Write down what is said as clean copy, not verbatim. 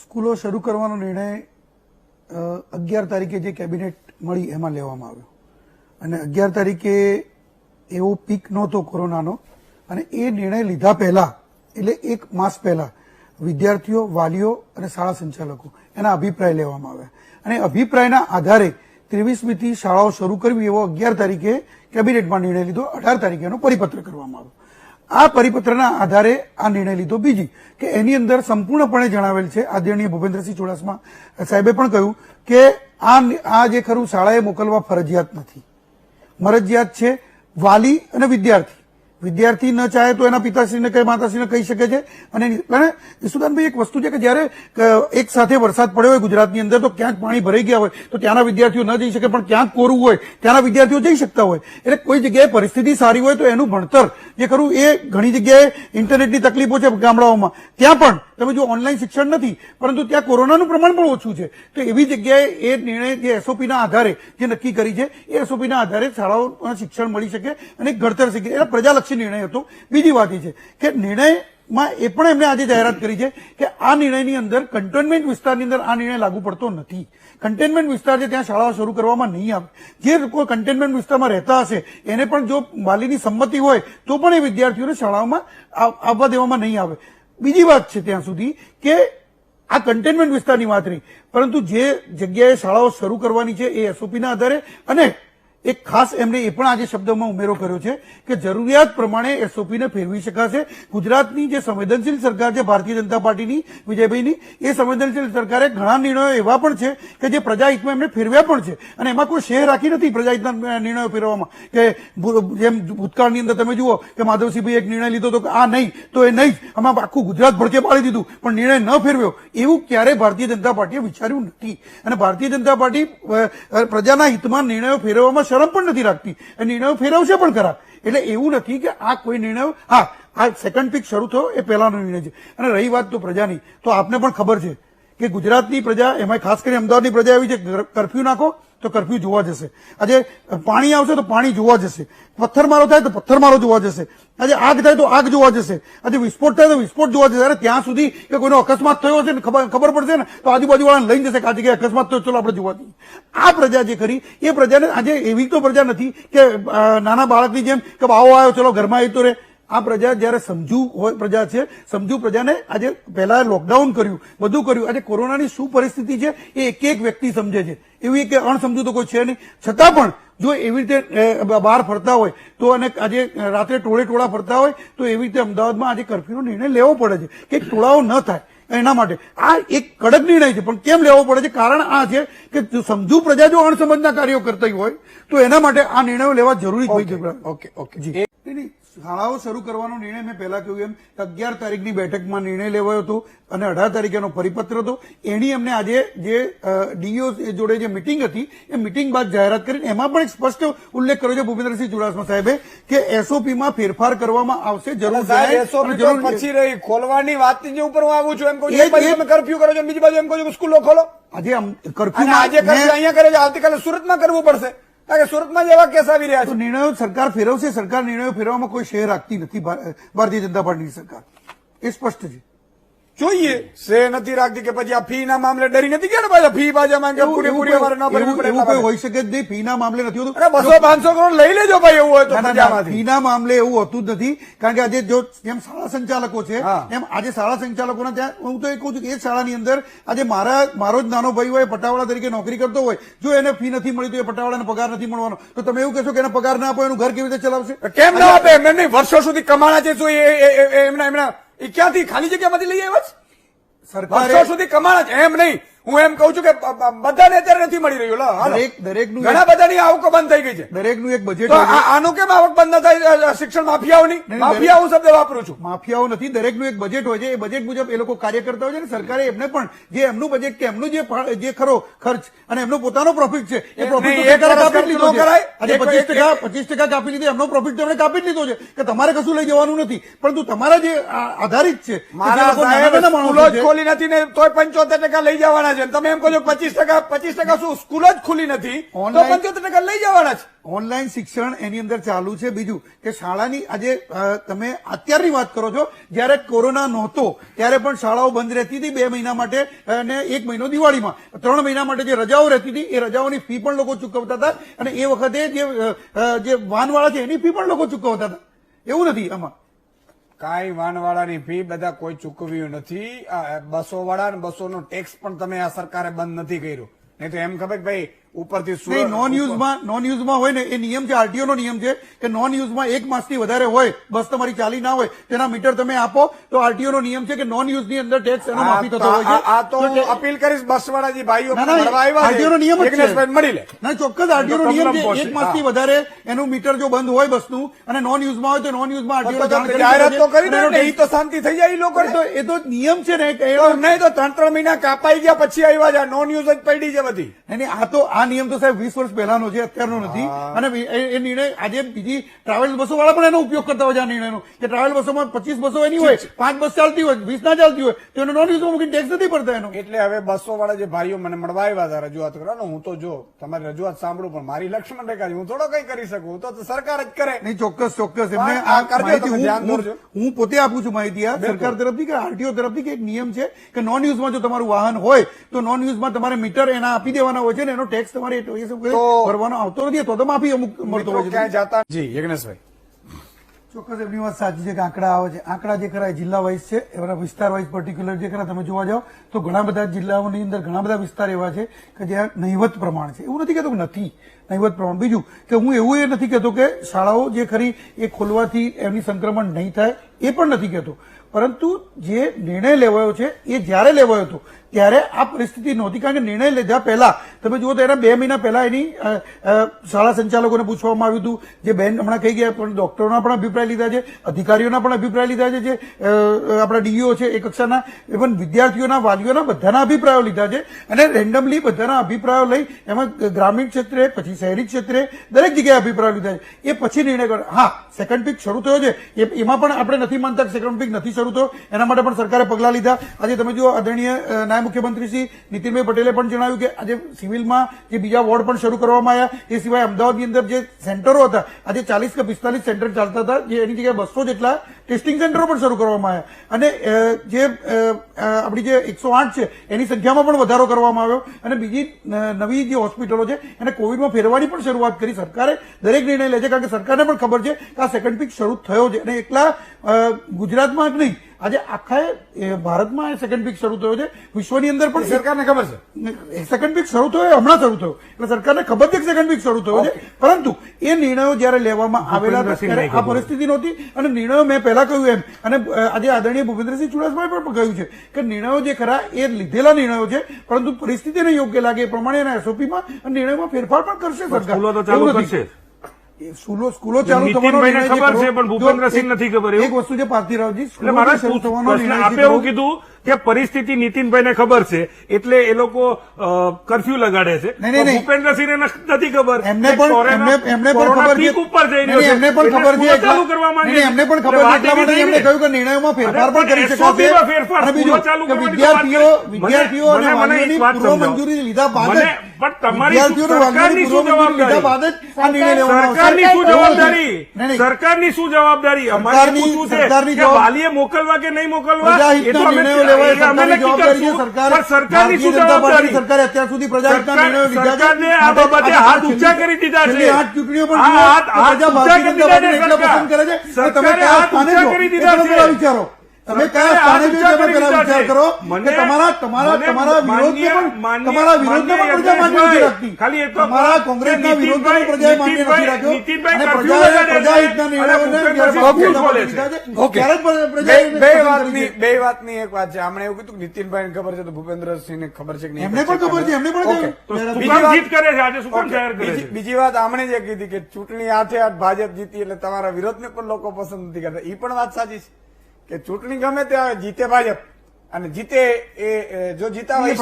સ્કૂલો શરૂ કરવાનો નિર્ણય 11 તારીખે જે કેબિનેટ મળી એમાં લેવામાં આવ્યો અને 11 તારીખે એવો પીક નહોતો કોરોનાનો અને એ નિર્ણય લીધા પહેલા એટલે એક માસ પહેલા વિદ્યાર્થીઓ, વાલીઓ અને શાળા સંચાલકો એના અભિપ્રાય લેવામાં આવ્યા અને અભિપ્રાયના આધારે 23મી થી શાળાઓ શરૂ કરવી એવો 11 તારીખે કેબિનેટમાં નિર્ણય લીધો. 18 તારીખે એનો પરિપત્ર કરવામાં આવ્યો. આ પરિપત્રના આધારે આ નિર્ણય લીધો. બીજી કે એની અંદર સંપૂર્ણપણે જણાવેલ છે, આદરણીય ભૂપેન્દ્રસિંહ ચુડાસમા સાહેબે પણ કહ્યું કે આ જે ખરું શાળાએ મોકલવા ફરજિયાત નથી, મરજિયાત છે વાલી અને વિદ્યાર્થી. વિદ્યાર્થી ન ચાહે તો એના પિતાશ્રીને કે માતાશ્રીને કહી શકે છે. અને ઈસુદાનભાઈ એક વસ્તુ છે કે જયારે એક સાથે વરસાદ પડ્યો હોય ગુજરાતની અંદર તો ક્યાંક પાણી ભરાઈ ગયા હોય તો ત્યાંના વિદ્યાર્થીઓ ન જઈ શકે, પણ ક્યાંક કોરું હોય ત્યાંના વિદ્યાર્થીઓ જઈ શકતા હોય. એટલે કોઈ જગ્યાએ પરિસ્થિતિ સારી હોય તો એનું ભણતર જે ખરું એ ઘણી જગ્યાએ ઇન્ટરનેટની તકલીફો છે ગામડાઓમાં, ત્યાં પણ તમે જો ઓનલાઈન શિક્ષણ નથી પરંતુ ત્યાં કોરોનાનું પ્રમાણ પણ ઓછું છે. તો એવી જગ્યાએ એ નિર્ણય જે એસઓપીના આધારે જે નક્કી કરી છે એ એસઓપીના આધારે શાળાઓમાં શિક્ષણ મળી શકે અને ઘડતર શીખે. એટલે પ્રજાલક્ષી નિર્ણય હતો. બીજી વાત એ છે કે નિર્ણયમાં એ પણ એમણે આજે જાહેરાત કરી છે કે આ નિર્ણયની અંદર કન્ટેનમેન્ટ વિસ્તારની અંદર આ નિર્ણય લાગુ પડતો નથી. કન્ટેનમેન્ટ વિસ્તાર છે ત્યાં શાળાઓ શરૂ કરવામાં નહીં આવે. જે લોકો કન્ટેનમેન્ટ વિસ્તારમાં રહેતા હશે એને પણ જો વાલીની સંમતિ હોય તો પણ એ વિદ્યાર્થીઓને શાળાઓમાં આવવા દેવામાં નહીં આવે. બીજી વાત છે ત્યાં સુધી કે આ કન્ટેનમેન્ટ વિસ્તારની વાત રહી, પરંતુ જે જગ્યાએ શાળાઓ શરૂ કરવાની છે એ એસઓપીના આધારે અને એક ખાસ એમણે એ પણ આજે શબ્દોમાં ઉમેરો કર્યો છે કે જરૂરિયાત પ્રમાણે એસઓપીને ફેરવી શકાશે. ગુજરાતની જે સંવેદનશીલ સરકાર છે ભારતીય જનતા પાર્ટીની, વિજયભાઈની, એ સંવેદનશીલ સરકારે ઘણા નિર્ણયો એવા પણ છે કે જે પ્રજાહિતમાં એમણે ફેરવ્યા પણ છે અને એમાં કોઈ શેર રાખી નથી પ્રજાહિતના નિર્ણયો ફેરવવામાં. કે જેમ ભૂતકાળની અંદર તમે જુઓ કે માધવસિંહભાઈ એક નિર્ણય લીધો હતો કે આ નહીં તો એ નહીં, આમાં આખું ગુજરાત ભડકે પાડી દીધું પણ નિર્ણય ન ફેરવ્યો. એવું ક્યારેય ભારતીય જનતા પાર્ટીએ વિચાર્યું નથી અને ભારતીય જનતા પાર્ટી પ્રજાના હિતમાં નિર્ણયો ફેરવવામાં શરમ પણ નથી રાખતી. નિર્ણયો ફેરવશે પણ ખરા. એટલે એવું નથી કે આ કોઈ નિર્ણયો, હા આ સેકન્ડ પીક શરૂ થયો એ પહેલાનો નિર્ણય છે. અને રહી વાત તો પ્રજાની, તો આપને પણ ખબર છે કે ગુજરાતની પ્રજા, એમાં ખાસ કરીને અમદાવાદની પ્રજા એવી છે કર્ફ્યુ નાખો તો કર્ફ્યુ જોવા જશે, આજે પાણી આવશે તો પાણી જોવા જશે, પથ્થરમારો થાય તો પથ્થરમારો જોવા જશે, આજે આગ થાય તો આગ જોવા જશે, આજે વિસ્ફોટ થાય તો વિસ્ફોટ જોવા જશે. અરે ત્યાં સુધી કે કોઈનો અકસ્માત થયો હશે ને ખબર પડશે ને તો આજુબાજુવાળાને લઈને જશે કે આ જગ્યાએ અકસ્માત થયો, ચલો આપણે જોવા દઈએ. આ પ્રજા જે ખરી એ પ્રજાને આજે એવી તો પ્રજા નથી કે નાના બાળકની જેમ કે આવો આવ્યો ચલો ઘરમાં આવી તો રે. આ પ્રજા જયારે સમજુ હોય પ્રજા છે, સમજુ પ્રજાને આજે પહેલા લોકડાઉન કર્યું, બધું કર્યું, આજે કોરોનાની શું પરિસ્થિતિ છે એ એક એક વ્યક્તિ સમજે છે. એવી કે અણસમજુ તો કોઈ છે નહીં. છતાં પણ જો એવી રીતે બહાર ફરતા હોય તો અને આજે રાત્રે ટોળા ફરતા હોય તો એવી રીતે અમદાવાદમાં આજે કર્ફ્યુનો નિર્ણય લેવો પડે છે કે ટોળાઓ ન થાય. એના માટે આ એક કડક નિર્ણય છે, પણ કેમ લેવો પડે છે? કારણ આ છે કે સમજુ પ્રજા જો અણસમજના કાર્યો કરતી હોય તો એના માટે આ નિર્ણયો લેવા જરૂરી હોય છે. ઓકે જી. શાળાઓ શરૂ કરવાનો નિર્ણય મેં પહેલા કહ્યું એમ 11 તારીખની બેઠકમાં નિર્ણય લેવાયો હતો અને 18 તારીખેનો પરિપત્ર હતો. એની અમને આજે જે ડીઈઓ જોડે જે મિટિંગ હતી એ મિટિંગ બાદ જાહેરાત કરીને એમાં પણ એક સ્પષ્ટ ઉલ્લેખ કર્યો છે ભૂપેન્દ્રસિંહ ચુડાસમા સાહેબે કે એસઓપીમાં ફેરફાર કરવામાં આવશે. જરૂર પછી રહી ખોલવાની વાતની ઉપર હું આવું છું એમ કહું છું, કર્ફ્યુ કરો છો, બીજી બાજુ એમ કહું છું સ્કૂલો ખોલો. આજે કર્ફ્યુ અહીંયા કરે છે, આવતીકાલે સુરતમાં કરવું પડશે કારણ કે સુરતમાં જેવા કેસ આવી રહ્યા છે. નિર્ણયો સરકાર ફેરવશે. સરકાર નિર્ણયો ફેરવવામાં કોઈ શેર રાખતી નથી. ભારતીય જનતા પાર્ટીની સરકાર એ સ્પષ્ટ છે. જોઈએ સે નથી રાખતી કે પછી આ ફી ના મામલે ડરી નથી ગયા ને પાછા ફી પાછા પૂરેપૂરી અમારે ન ભરવી પડે એવું કોઈ હોઈ શકે જ નહીં. ફીના મામલે નથી હોતું. 200-500 કરોડ લઈ લેજો ભાઈ એવું હોય તો. ફીના મામલે એવું હોતું જ નથી કારણ કે આજે જો જેમ શાળા સંચાલકો છે એમ આજે શાળા સંચાલકોના ત્યાં હું તો એ કહું છું કે એ શાળાની અંદર આજે મારો જ નાનો ભાઈ હોય પટાવાળા તરીકે નોકરી કરતો હોય, જો એને ફી નથી મળી તો એ પટાવાળાને પગાર નથી મળવાનો તો તમે એવું કહેશો કે એને પગાર ના આપો એનું ઘર કેવી રીતે ચલાવશે? કેમ ના આપે? એમને વર્ષો સુધી કમાણા છે તો એમના એ ક્યાંથી ખાલી જગ્યામાંથી લઈ આવ્યા છે? સરકાર વર્ષો સુધી કમાણા છે એમ નહીં. હું એમ કહું છું કે બધાને અત્યારે નથી મળી રહ્યું. દરેકનું ઘણા બધાની આવકો બંધ થઈ ગઈ છે. દરેકનું એક બજેટ. આનું કેમ આવક બંધ ન થાય? શિક્ષણ માફિયાઓની, માફિયા હું શબ્દ વાપરું છું. માફિયાઓ નથી. દરેકનું એક બજેટ હોય છે. એ બજેટ મુજબ એ લોકો કાર્ય કરતા હોય છે. સરકારે એમને પણ જે એમનું બજેટ કે એમનું જે ખરો ખર્ચ અને એમનો પોતાનો પ્રોફિટ છે એ પ્રોફિટ કાપી લીધો છે. આજે 25% કાપી લીધો. એમનો પ્રોફિટ તેમણે કાપી લીધો છે કે તમારે કશું લઈ જવાનું નથી, પરંતુ તમારા જે આધારિત છે ખોલી નથી ને તોય 75% લઈ જવાના છે અને તમે એમ કહો છો 25% શું સ્કૂલ જ ખુલ્લી નથી તો Online- 75% લઈ જવાના છે. ઓનલાઈન શિક્ષણ એની અંદર ચાલુ છે. બીજું કે શાળાની આજે તમે અત્યારની વાત કરો છો, જ્યારે કોરોના નહોતો ત્યારે પણ શાળાઓ બંધ રહેતી હતી 2 મહિના માટે અને 1 મહિનો દિવાળીમાં, 3 મહિના માટે જે રજાઓ રહેતી હતી એ રજાઓની ફી પણ લોકો ચૂકવતા હતા અને એ વખતે જે વાનવાળા છે એની ફી પણ લોકો ચૂકવતા હતા. એવું નથી આમાં. કાંઈ વાનવાળાની ફી બધા કોઈ ચૂકવ્યું નથી. આ બસો વાળા અને બસોનો ટેક્સ પણ તમે આ સરકારે બંધ નથી કર્યો. નહીં તો એમ ખબર કે ભાઈ ઉપરથી નહીં, નોન યુઝમાં હોય ને એ નિયમ છે, આરટીઓ નો નિયમ છે કે નોન યુઝમાં 1 માસથી વધારે હોય, બસ તમારી ચાલી ના હોય, તેના મીટર તમે આપો તો આરટીઓ નો નિયમ છે કે નોન યુઝની અંદર ટેક્સ એનો માફી થતો હોય છે. આ તો અપીલ કરીશ બસવાળા જે ભાઈઓ ના, ના, મળવા આવ્યા RTO નો નિયમ જ છે. યજ્ઞેશભાઈ મળી લે. ના, ચોક્કસ આરટીઓ નો નિયમ છે. 1 માસથી વધારે એનું મીટર જો બંધ હોય બસનું અને નોન યુઝમાં હોય તો નોન યુઝમાં આરટીઓ જાહેરાત તો કરી દે ને, ઈ તો શાંતિ થઈ જાય ઈ લોકોને. એ તો નિયમ છે ને કે તો નહીં તો 3 મહિના કાપાઈ ગયા પછી આવ્યા છે, નોન યુઝ જ પડી છે બધી. નહીં, આ નિયમ તો સાહેબ 20 વર્ષ પહેલાનો છે, અત્યારનો નથી. અને એ નિર્ણય આજે બીજી ટ્રાવેલ્સ બસો વાળા પણ એનો ઉપયોગ કરતા હોય છે આ નિર્ણયનો કે ટ્રાવેલ બસોમાં 25 બસો એની હોય, 5 બસ ચાલતી હોય, 20 ના ચાલતી હોય તો એનો નોન યુઝમાં મૂકીને ટેક્સ નથી પડતા એનો. એટલે હવે બસો વાળા જે ભાઈઓ મને મળવા આવ્યા હતા રજૂઆત કરવાનો, હું તો જો તમારી રજૂઆત સાંભળું પણ મારી લક્ષ્મણ રેખા છે, હું થોડો કઈ કરી શકું, હું તો સરકાર જ કરે. નહીં, ચોક્કસ એમને આ આ કરજો, માહિતી તમે ધ્યાન દોરજો. હું પોતે આપું છું માહિતી આ સરકાર તરફથી કે આરટીઓ તરફથી કે એક નિયમ છે કે નોન યુઝમાં જો તમારું વાહન હોય તો નોન યુઝમાં તમારે મીટર એના આપી દેવાના હોય છે ને એનો ટેક્સ તમારે ભરવાનો આવતો નથી, તો માફી અમુક મળતો હોય છે. ક્યાંય જાતા જી યજ્ઞેશભાઈ. ચોક્કસ એમની વાત સાચી છે કે આંકડા આવે છે. આંકડા જે ખરા એ જિલ્લા વાઇઝ છે, એવા વિસ્તાર વાઇઝ પર્ટિક્યુલર જે ખરા તમે જોવા જાઓ તો ઘણા બધા જિલ્લાઓની અંદર ઘણા બધા વિસ્તાર એવા છે કે જ્યાં નહિવત પ્રમાણ છે. એવું નથી કહેતો કે નથી નહિવત પ્રમાણ. બીજું કે હું એવું એ નથી કહેતો કે શાળાઓ જે ખરી એ ખોલવાથી એમની સંક્રમણ નહીં થાય, એ પણ નથી કહેતો. પરંતુ જે નિર્ણય લેવાયો છે એ જ્યારે લેવાયો હતો ત્યારે આ પરિસ્થિતિ નહોતી. કારણ કે નિર્ણય લીધા પહેલા તમે જુઓ તો એના 2 મહિના પહેલા એની શાળા સંચાલકોને પૂછવામાં આવ્યું હતું, જે બેન હમણાં કહી ગયા, પણ ડોક્ટરોના પણ અભિપ્રાય લીધા છે, અધિકારીઓના પણ અભિપ્રાય લીધા છે, જે આપણા ડીઈઓ છે એ કક્ષાના, ઇવન વિદ્યાર્થીઓના, વાલીઓના બધાના અભિપ્રાયો લીધા છે અને રેન્ડમલી બધાના અભિપ્રાયો લઈ એમાં ગ્રામીણ ક્ષેત્રે પછી શહેરી ક્ષેત્રે દરેક જગ્યાએ અભિપ્રાયો લીધા છે. એ પછી નિર્ણય કર્યો. હા, સેકન્ડ પીક શરૂ થયો છે, એમાં પણ આપણે નથી માનતા કે સેકન્ડ પીક નથી શરૂ થયો, એના માટે પણ સરકારે પગલાં લીધા. આજે તમે જુઓ આદરણીય નાયબ મુખ્યમંત્રી શ્રી નીતિનભાઈ પટેલે પણ જણાવ્યું કે આજે સિવિલમાં જે બીજા વોર્ડ પણ શરૂ કરવામાં આવ્યા. એ સિવાય અમદાવાદની અંદર જે સેન્ટરો હતા, આજે 40 કે 45 સેન્ટર ચાલતા હતા, જે એની જગ્યાએ 200 જેટલા ટેસ્ટિંગ સેન્ટરો પણ શરૂ કરવામાં આવ્યા અને જે આપણી જે 108 છે એની સંખ્યામાં પણ વધારો કરવામાં આવ્યો અને બીજી નવી જે હોસ્પિટલો છે એને કોવિડમાં ફેરવાની પણ શરૂઆત કરી. સરકારે દરેક નિર્ણય લે છે કારણ કે સરકારને પણ ખબર છે કે આ સેકન્ડ પીક શરૂ થયો છે અને એકલા ગુજરાતમાં જ નહીં, આજે આખા ભારતમાં સેકન્ડ પીક શરૂ થયો છે. વિશ્વની અંદર પણ સરકારને ખબર છે સેકન્ડ પીક શરૂ થયો, હમણાં શરૂ થયો, એટલે સરકારને ખબર છે કે સેકન્ડ પીક શરૂ થયો છે. પરંતુ એ નિર્ણયો જયારે લેવામાં આવેલા ત્યારે આ પરિસ્થિતિ નહોતી અને નિર્ણયો મેં પહેલા કહ્યું એમ અને આજે આદરણીય ભૂપેન્દ્રસિંહ ચુડાસમાએ પણ કહ્યું છે કે નિર્ણયો જે ખરા એ લીધેલા નિર્ણયો છે, પરંતુ પરિસ્થિતિને યોગ્ય લાગે એ પ્રમાણે એના એસઓપીમાં અને નિર્ણયોમાં ફેરફાર પણ કરશે સરકાર. સ્કૂલો ચાલુ થવાનો નિર્ણય ખબર છે પણ ભૂપેન્દ્રસિંહ નથી ખબર. એક વસ્તુ છે પાર્થિવરાવજી, એટલે મારા પ્રશ્ન આપે એવું કીધું કે પરિસ્થિતિ નીતિનભાઈને ખબર છે એટલે એ લોકો કરફ્યુ લગાડે છે. ભૂપેન્દ્રસિંહને નથી ખબર, એમને પણ ખબર છે, ઉપર જઈ રહ્યો છે, એમને પણ ખબર છે, ચાલુ કરવા માંગે, એમને પણ ખબર છે, એટલા માટે એમને કહ્યું કે નિર્ણયોમાં ફેરફાર પણ કરી શકાશે. અને બીજું કે વિદ્યાર્થીઓ અને વાલીઓની પૂર્વ મંજૂરી લીધા બાદ જ પણ તમારી સરકારની શું જવાબદારી? સરકારની શું જવાબદારી? સરકારની શું જવાબદારી? અમારે પૂછવું છે કે વાલીએ મોકલવા કે નહીં મોકલવા એ તો અમે નક્કી કરશું. પણ સરકારની શું જવાબદારી? સરકારે અત્યાર સુધી પ્રજાહિતના નિર્ણયો લીધા છે. સરકારને આ બાબતે હાથ ઊંચા કરી દીધા છે. 8 ચૂંટણીઓ પણ પ્રજા ભારતીય જનતા પાર્ટીને એટલે પસંદ કરે છે. તમે કયા સ્થાને છો એ તમે પેલા વિચારો. તમે કયા સ્થાને છો તમે પેલા વિચાર કરો કે તમારા વિરોધને પણ પ્રજા માન્ય નથી રાખતી. તમારા કોંગ્રેસના વિરોધને પણ પ્રજાએ માન્ય નથી રાખ્યો અને પ્રજાહિતના નિર્ણયોને બે વાતની એક વાત છે. આમણે એવું કીધું નીતિનભાઈ ખબર છે તો ભૂપેન્દ્રસિંહને ખબર છે કે એમને પણ ખબર છે, એમને પણ જીત કરે છે આજે શું કામ જાહેર કરે છે? બીજી વાત આમણે જે કીધી કે ચૂંટણી હાથે હાથ ભાજપ જીતી એટલે તમારા વિરોધને પણ લોકો પસંદ નથી કરતા, એ પણ વાત સાચી છે કે ચૂંટણી ગમે તે જીતે ભાજપ અને જીતે એ જો જીતા હોય